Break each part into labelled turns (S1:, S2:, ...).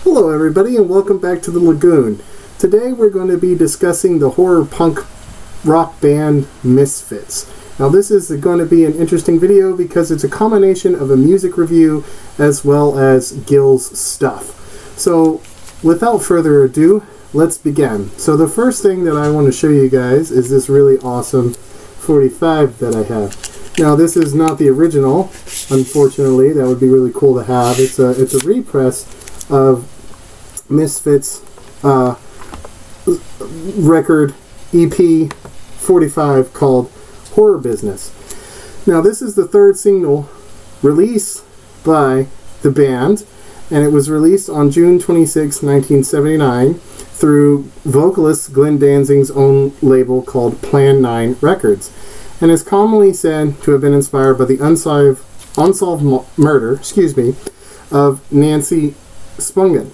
S1: Hello everybody and welcome back to the Lagoon. Today we're going to be discussing the horror punk rock band Misfits. Now this is going to be an interesting video because it's a combination of a music review as well as Gills stuff. So without further ado, let's begin. So the first thing that I want to show you guys is this really awesome 45 that I have. Now this is not the original, unfortunately. That would be really cool to have. It's a repress of Misfits record EP 45 called Horror Business. Now this is the third single released by the band, and it was released on June 26, 1979 through vocalist Glenn Danzig's own label called Plan 9 Records, and is commonly said to have been inspired by the unsolved murder of Nancy Spungen.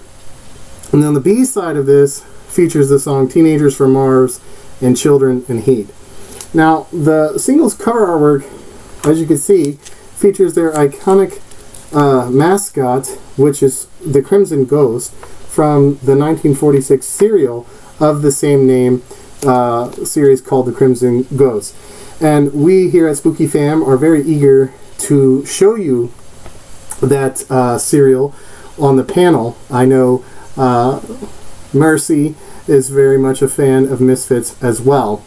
S1: And then the B side of this features the song Teenagers from Mars and Children in Heat. Now the single's cover artwork, as you can see, features their iconic mascot, which is the Crimson Ghost from the 1946 serial of the same name series called The Crimson Ghost. And we here at Spooky Fam are very eager to show you that serial on the panel. I know Mercy is very much a fan of Misfits as well,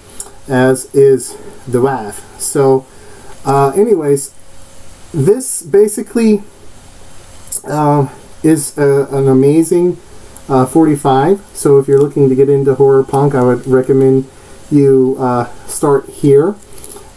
S1: as is the wife. So anyways, this basically is an amazing 45. So if you're looking to get into horror punk, I would recommend you start here.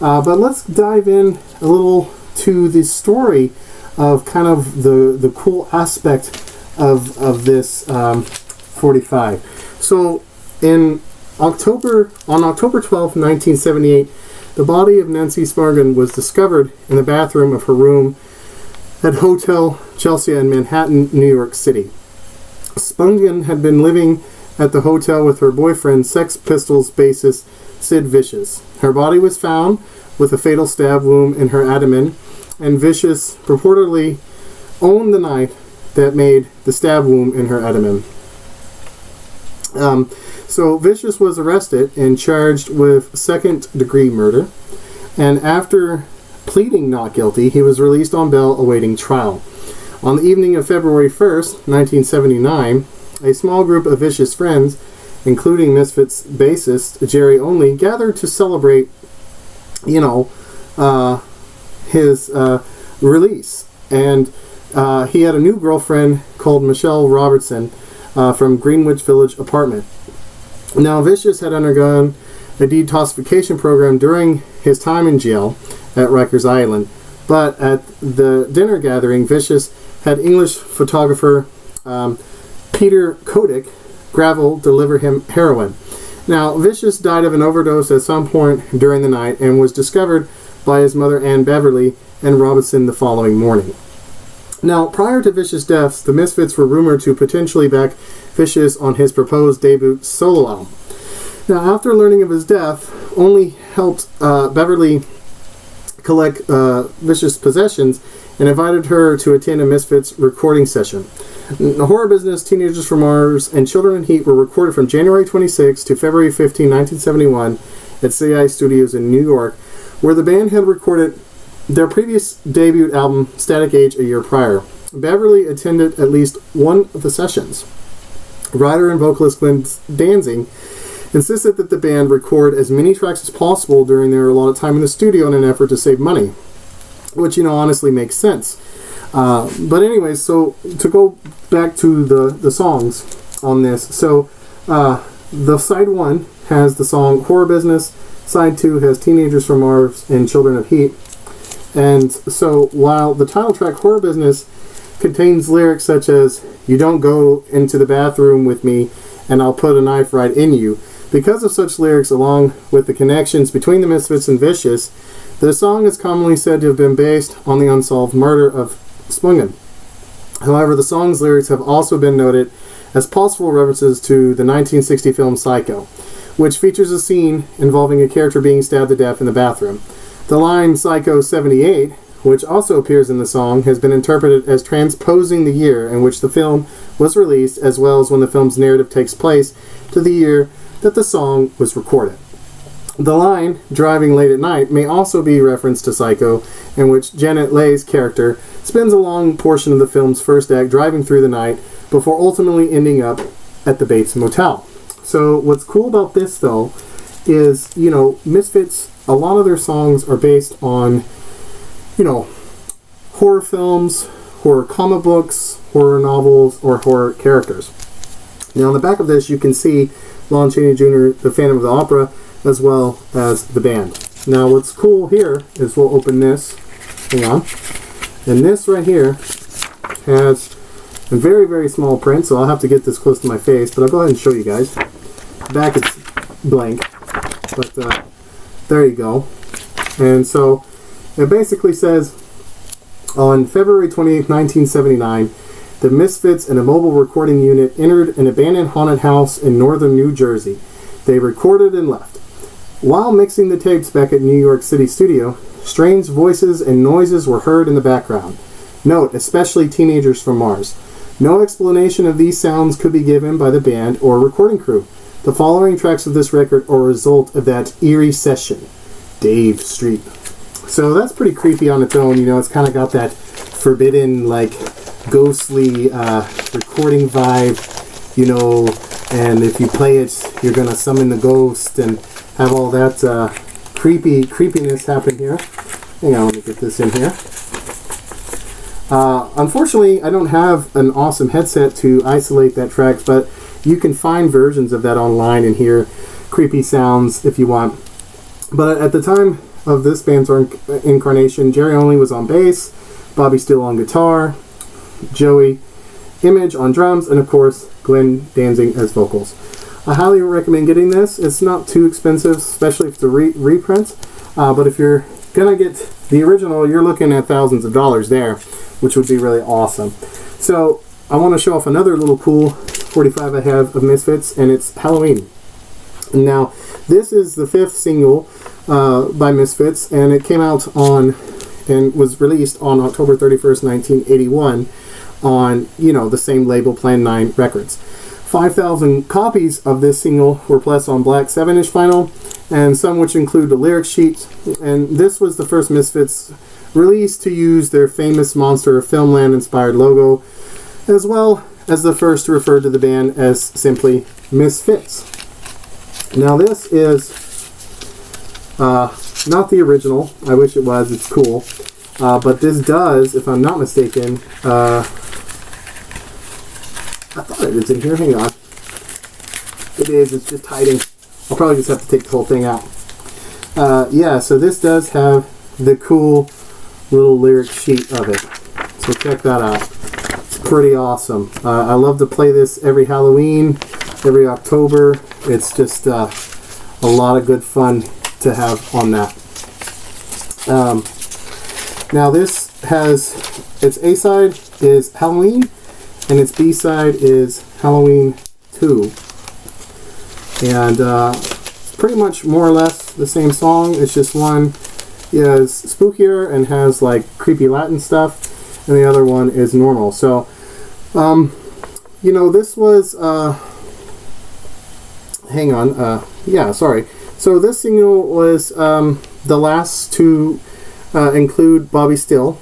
S1: But let's dive in a little to the story of kind of the cool aspect of this 45. So on October 12, 1978, the body of Nancy Spungen was discovered in the bathroom of her room at Hotel Chelsea in Manhattan, New York City. Spungen had been living at the hotel with her boyfriend, Sex Pistols bassist Sid Vicious. Her body was found with a fatal stab wound in her abdomen, and Vicious purportedly owned the knife that made the stab wound in her abdomen. So Vicious was arrested and charged with second-degree murder, and after pleading not guilty, he was released on bail awaiting trial. On the evening of February 1st, 1979, a small group of Vicious friends, including Misfits bassist Jerry Only, gathered to celebrate, his release. And he had a new girlfriend called Michelle Robertson from Greenwich Village apartment. Now, Vicious had undergone a detoxification program during his time in jail at Rikers Island, but at the dinner gathering, Vicious had English photographer Peter Kodak Gravel deliver him heroin. Now, Vicious died of an overdose at some point during the night and was discovered by his mother Ann Beverly and Robinson the following morning. Now, prior to Vicious' deaths, the Misfits were rumored to potentially back Vicious on his proposed debut solo album. Now, after learning of his death, Only helped Beverly collect Vicious' possessions and invited her to attend a Misfits recording session. The Horror Business, Teenagers from Mars, and Children in Heat were recorded from January 26 to February 15, 1971 at CI Studios in New York, where the band had recorded their previous debut album, Static Age, a year prior. Beverly attended at least one of the sessions. Writer and vocalist Glenn Danzig insisted that the band record as many tracks as possible during their allotted time in the studio in an effort to save money, which, honestly makes sense. But anyways, so to go back to the songs on this, so the side 1 has the song Horror Business, side 2 has Teenagers from Mars and Children of Heat. And so while the title track Horror Business contains lyrics such as, "You don't go into the bathroom with me and I'll put a knife right in you," because of such lyrics along with the connections between the Misfits and Vicious, the song is commonly said to have been based on the unsolved murder of Spungen. However, the song's lyrics have also been noted as possible references to the 1960 film Psycho, which features a scene involving a character being stabbed to death in the bathroom. The line Psycho 78, which also appears in the song, has been interpreted as transposing the year in which the film was released, as well as when the film's narrative takes place, to the year that the song was recorded. The line, driving late at night, may also be referenced to Psycho, in which Janet Leigh's character spends a long portion of the film's first act driving through the night before ultimately ending up at the Bates Motel. So what's cool about this, though, is, Misfits, a lot of their songs are based on, horror films, horror comic books, horror novels, or horror characters. Now on the back of this you can see Lon Chaney Jr., the Phantom of the Opera, as well as the band. Now what's cool here is we'll open this, hang on, and this right here has a very, very small print, so I'll have to get this close to my face, but I'll go ahead and show you guys. Back it's blank, but there you go. And so it basically says, on February 28, 1979, the Misfits and a mobile recording unit entered an abandoned haunted house in northern New Jersey. They recorded and left. While mixing the tapes back at New York City studio, strange voices and noises were heard in the background. Note, especially teenagers from Mars. No explanation of these sounds could be given by the band or recording crew. The following tracks of this record are a result of that eerie session. Dave Street. So that's pretty creepy on its own, it's kind of got that forbidden, ghostly recording vibe, and if you play it, you're going to summon the ghost and have all that creepiness happen here. Hang on, let me get this in here. Unfortunately, I don't have an awesome headset to isolate that track, but you can find versions of that online and hear creepy sounds if you want. But at the time of this band's incarnation, Jerry Only was on bass, Bobby Steele on guitar, Joey Image on drums, and of course Glenn Danzig as vocals. I highly recommend getting this. It's not too expensive, especially if it's a reprint, but if you're gonna get the original, you're looking at thousands of dollars there, which would be really awesome. So I want to show off another little cool 45 I have of Misfits, and it's Halloween. Now this is the 5th single by Misfits, and it came out on and was released on October 31st, 1981 on, the same label, Plan 9 Records. 5,000 copies of this single were pressed on black 7-inch vinyl, and some which include the lyric sheet, and this was the first Misfits release to use their famous Monster of Filmland inspired logo, as well as the first to refer to the band as simply Misfits. Now this is not the original. I wish it was. It's cool. But this does, if I'm not mistaken, I thought it was in here. Hang on. It is. It's just hiding. I'll probably just have to take the whole thing out. Yeah, so this does have the cool little lyric sheet of it. So check that out. It's pretty awesome. I love to play this every Halloween, every October. It's just a lot of good fun to have on that. Now this has, its A-side is Halloween, and its B-side is Halloween 2. And pretty much more or less the same song. It's just one is spookier and has creepy Latin stuff, and the other one is normal. So, this was, hang on, yeah, sorry. So this single was the last to include Bobby Steele,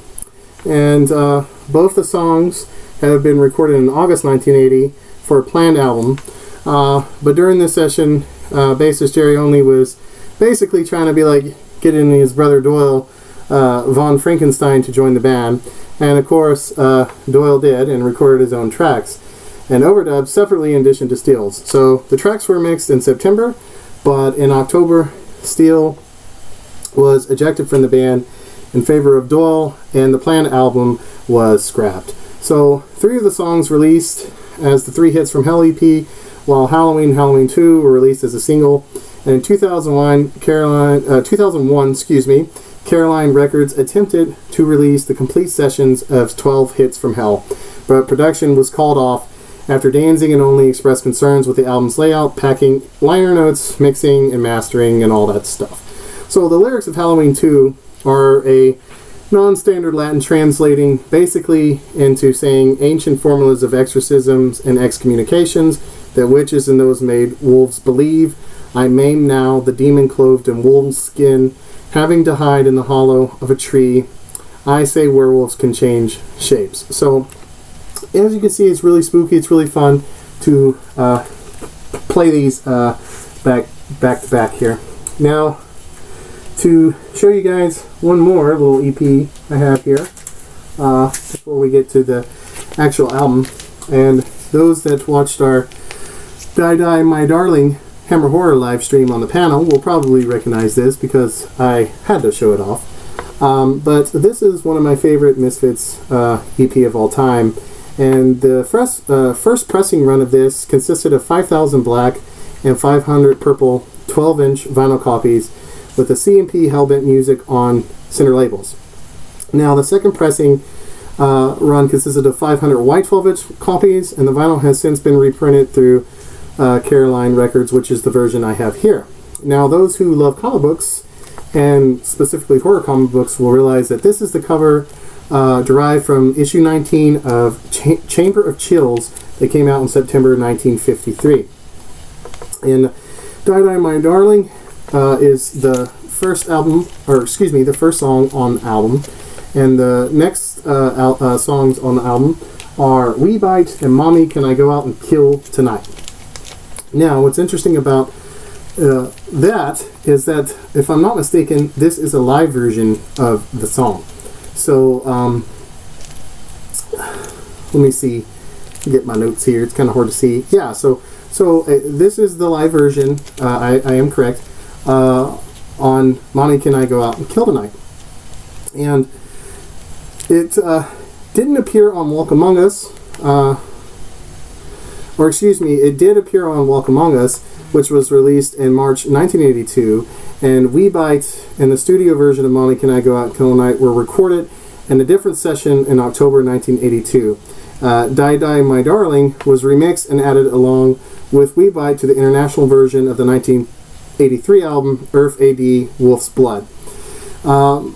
S1: and both the songs have been recorded in August 1980 for a planned album. But during this session, bassist Jerry Only was basically trying to be getting his brother Doyle von Frankenstein to join the band, and of course Doyle did and recorded his own tracks and overdubbed separately in addition to Steele's. So the tracks were mixed in September, but in October Steele was ejected from the band in favor of Doyle, and the planned album was scrapped. So 3 of the songs released as the 3 Hits from Hell EP, while Halloween and Halloween 2 were released as a single. And in 2001, Caroline Records attempted to release the complete sessions of 12 Hits from Hell, but production was called off after Danzig and Only expressed concerns with the album's layout, packing, liner notes, mixing, and mastering, and all that stuff. So the lyrics of Halloween 2 are a non-standard Latin translating basically into saying ancient formulas of exorcisms and excommunications that witches and those made wolves believe. I maim now the demon clothed in wolf's skin, having to hide in the hollow of a tree. I say werewolves can change shapes. So, as you can see, it's really spooky. It's really fun to play these back to back here. Now, to show you guys one more little EP I have here before we get to the actual album. And those that watched our Die Die My Darling Hammer Horror live stream on the panel will probably recognize this because I had to show it off. But this is one of my favorite Misfits EP of all time. And the first pressing run of this consisted of 5,000 black and 500 purple 12-inch vinyl copies with the C&P Hellbent music on center labels. Now, the second pressing run consisted of 500 white 12-inch copies, and the vinyl has since been reprinted through Caroline Records, which is the version I have here. Now, those who love comic books, and specifically horror comic books, will realize that this is the cover derived from issue 19 of Chamber of Chills that came out in September 1953. And Die Die My Darling is the first album, the first song on the album, and the next songs on the album are We Bite and Mommy Can I Go Out and Kill Tonight. Now, what's interesting about that is that, if I'm not mistaken, this is a live version of the song. So, let me see, get my notes here, it's kind of hard to see. Yeah, so this is the live version, I am correct, on Mommy Can I Go Out and Kill Tonight. And it didn't appear on Walk Among Us, it did appear on Walk Among Us, which was released in March 1982, and We Bite and the studio version of Mommy Can I Go Out and Kill Tonight were recorded in a different session in October 1982. Die Die My Darling was remixed and added along with We Bite to the international version of the 1983 album Earth AD Wolf's Blood. The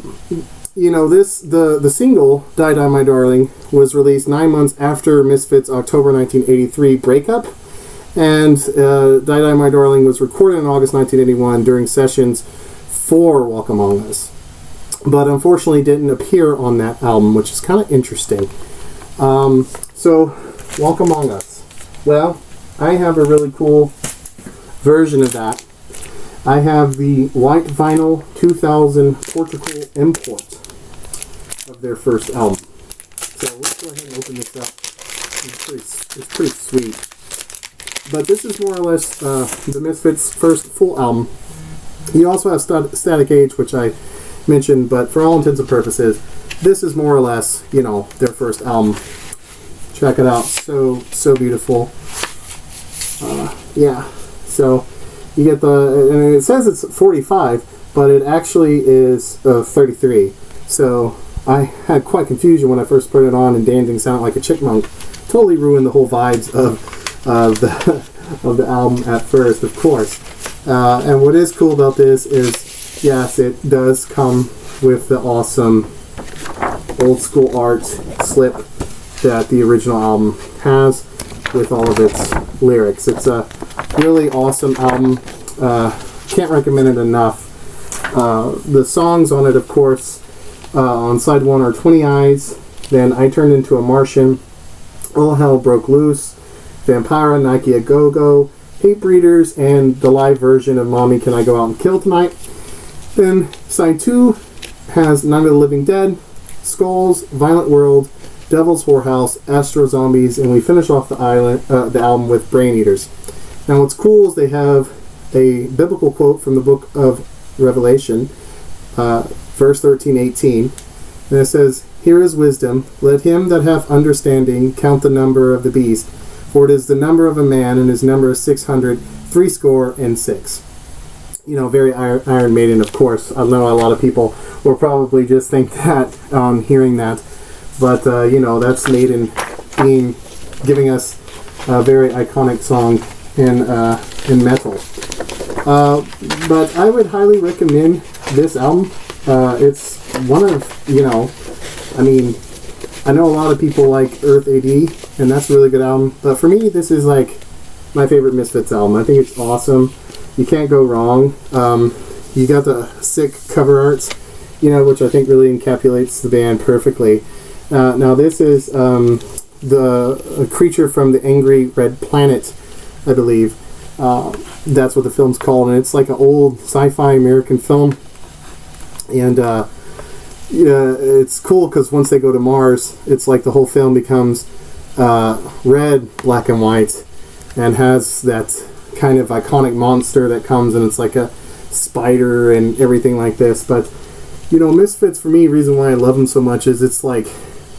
S1: single Die Die My Darling was released 9 months after Misfits' October 1983 breakup, and Die Die My Darling was recorded in August 1981 during sessions for Walk Among Us, but unfortunately didn't appear on that album, which is kind of interesting. So, Walk Among Us. Well, I have a really cool version of that. I have the white vinyl 2000 Portugal import of their first album. So let's go ahead and open this up. It's pretty sweet. But this is more or less the Misfits' first full album. You also have Static Age, which I mentioned, but for all intents and purposes, this is more or less, their first album. Check it out. So beautiful. Yeah. So you get and it says it's 45, but it actually is 33. So I had quite confusion when I first put it on, and Dancing sounded like a chipmunk. Totally ruined the whole vibes of the album at first, of course. And what is cool about this is, yes, it does come with the awesome old school art slip that the original album has with all of its lyrics. It's a really awesome album. Can't recommend it enough. The songs on it, of course, on side 1 are 20 Eyes, then I Turned Into a Martian, All Hell Broke Loose, Vampira, Nike a Go-Go, Hate Breeders, and the live version of Mommy Can I Go Out and Kill Tonight. Then side 2 has Night of the Living Dead, Skulls, Violent World, Devil's Whorehouse, Astro Zombies, and we finish off the album with Brain Eaters. Now what's cool is they have a biblical quote from the book of Revelation, verse 13:18, and it says, Here is wisdom, let him that hath understanding count the number of the beast, for it is the number of a man, and his number is 666. Very Iron Maiden, of course. I know a lot of people will probably just think that on hearing that, but that's Maiden giving us a very iconic song in metal. But I would highly recommend this album. It's one of, you know, I mean, I know a lot of people like Earth AD, and that's a really good album, but for me, this is like my favorite Misfits album. I think it's awesome. You can't go wrong. You got the sick cover arts, you know, which I think really encapsulates the band perfectly. Now this is the creature from the Angry Red Planet, I believe. That's what the film's called, and it's like an old sci-fi American film. And yeah, it's cool because once they go to Mars, it's like the whole film becomes red, black and white, and has that kind of iconic monster that comes, and it's like a spider and everything like this. But you know, Misfits, for me, reason why I love them so much is it's like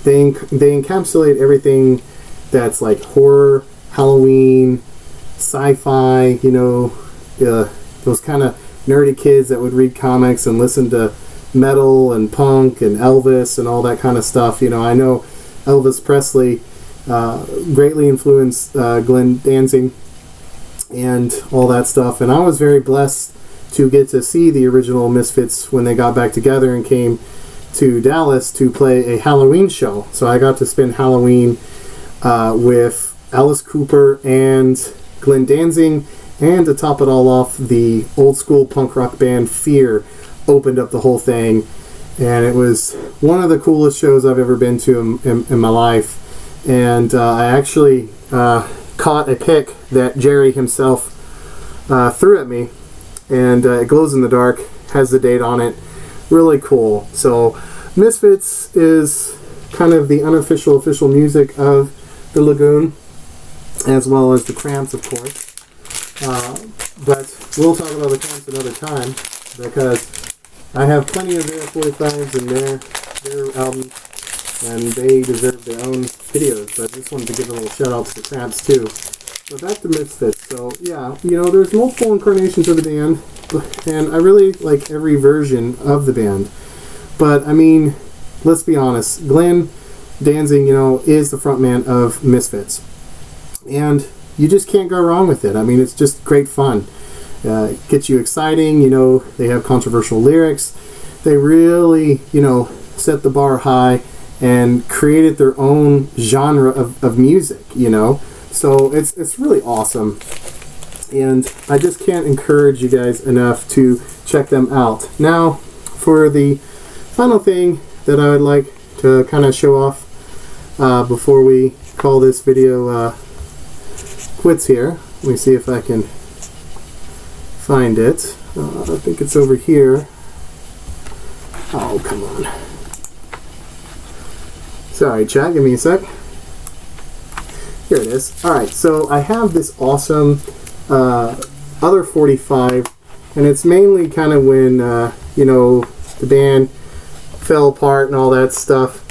S1: they encapsulate everything that's like horror, Halloween, sci-fi, you know, those kind of nerdy kids that would read comics and listen to metal and punk and Elvis and all that kind of stuff. You know, I know Elvis Presley greatly influenced Glenn Danzig and all that stuff, and I was very blessed to get to see the original Misfits when they got back together and came to Dallas to play a Halloween show. So I got to spend Halloween with Alice Cooper and Glenn Danzig, and to top it all off, the old school punk rock band Fear opened up the whole thing, and it was one of the coolest shows I've ever been to in my life. And I actually caught a pic that Jerry himself threw at me, and it glows in the dark, has the date on it, really cool. So Misfits is kind of the unofficial official music of the Lagoon, as well as the Cramps, of course. But we'll talk about the Cramps another time, because I have plenty of their 45s and their albums, and they deserve their own videos. But I just wanted to give a little shout out to the Cramps too. But back to Misfits. So yeah, you know, there's multiple incarnations of the band, and I really like every version of the band. But I mean, let's be honest, Glenn Danzig, you know, is the frontman of Misfits, and you just can't go wrong with it. I mean, it's just great fun. Gets you exciting, you know, they have controversial lyrics. They really, you know, set the bar high and created their own genre of music, you know. So it's really awesome. And I just can't encourage you guys enough to check them out. Now, for the final thing that I would like to kind of show off before we call this video quits here. Let me see if I can find it. I think it's over here. Oh, come on. Sorry, chat, give me a sec. Here it is. Alright, so I have this awesome other 45, and it's mainly kind of when, you know, the band fell apart and all that stuff.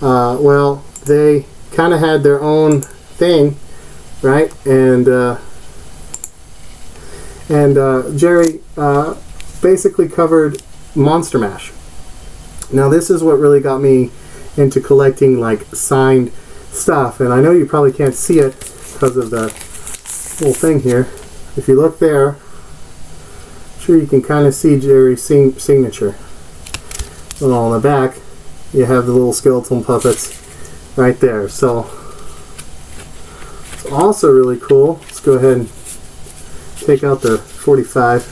S1: Well, they kind of had their own thing, right? And Jerry basically covered Monster Mash. Now this is what really got me into collecting like signed stuff, and I know you probably can't see it because of the little thing here. If you look there, I'm sure you can kind of see Jerry's signature. And on the back you have the little skeleton puppets right there. So it's also really cool. Let's go ahead and take out the 45.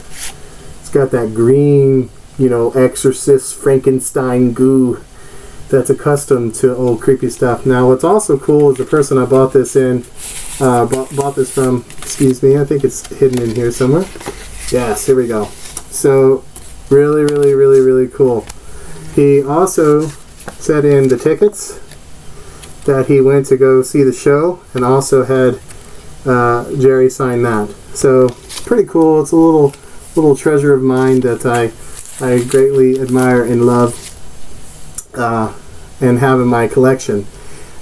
S1: It's got that green, you know, Exorcist Frankenstein goo that's accustomed to old creepy stuff. Now what's also cool is the person I bought this bought this from, excuse me, I think it's hidden in here somewhere. Yes, here we go. So really, really, really, really cool. He also set in the tickets that he went to go see the show, and also had Jerry sign that. So pretty cool. It's a little treasure of mine that I greatly admire and love and have in my collection.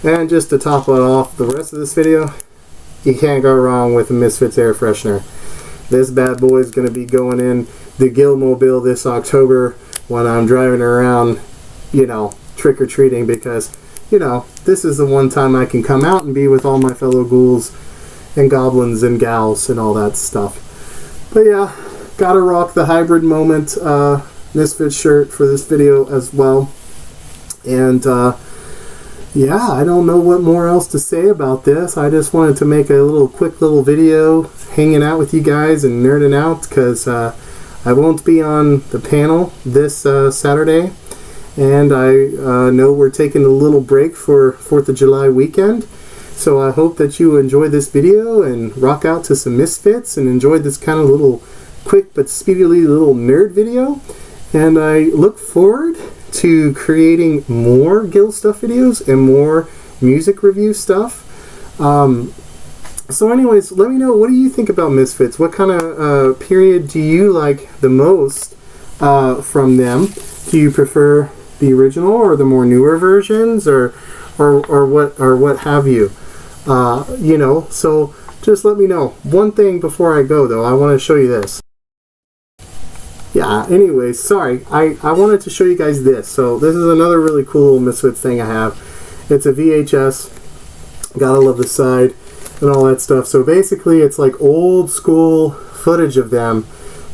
S1: And just to top it off the rest of this video, you can't go wrong with the Misfits air freshener. This bad boy is going to be going in the Gill-Mobile this October when I'm driving around, you know, trick-or-treating, because, you know, this is the one time I can come out and be with all my fellow ghouls and goblins and gals and all that stuff. But yeah, gotta rock the hybrid moment Misfits shirt for this video as well. And yeah, I don't know what more else to say about this. I just wanted to make a quick little video hanging out with you guys and nerding out, because I won't be on the panel this Saturday, and I know we're taking a little break for 4th of July weekend. So I hope that you enjoyed this video and rock out to some Misfits and enjoyed this kind of little quick but speedily little nerd video. And I look forward to creating more Gill stuff videos and more music review stuff. So anyways, let me know, what do you think about Misfits? What kind of period do you like the most from them? Do you prefer the original or the more newer versions, or what have you? You know, so just let me know. One thing before I go though, I want to show you this. Yeah, anyways, sorry, I wanted to show you guys this. So this is another really cool little Misfits thing I have. It's a VHS, gotta love the side and all that stuff. So basically it's like old school footage of them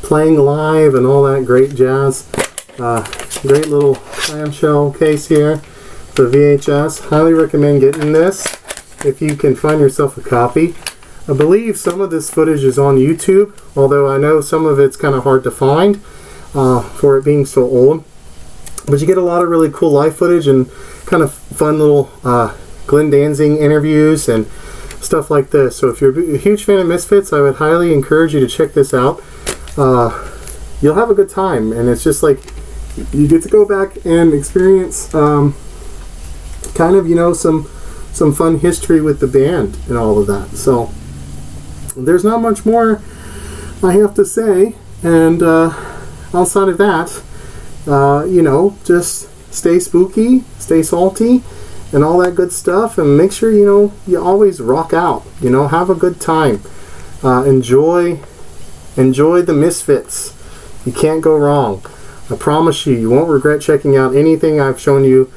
S1: playing live and all that great jazz. Great little clamshell case here, the VHS. Highly recommend getting this if you can find yourself a copy. I believe some of this footage is on YouTube, although I know some of it's kind of hard to find for it being so old. But you get a lot of really cool live footage and kind of fun little Glenn Danzig interviews and stuff like this. So if you're a huge fan of Misfits, I would highly encourage you to check this out. You'll have a good time, and it's just like you get to go back and experience kind of, you know, some fun history with the band and all of that. So there's not much more I have to say, and outside of that, you know, just stay spooky, stay salty, and all that good stuff, and make sure, you know, you always rock out, you know, have a good time, enjoy the Misfits. You can't go wrong. I promise you won't regret checking out anything I've shown you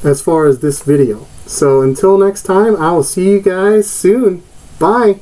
S1: as far as this video. So until next time, I will see you guys soon. Bye.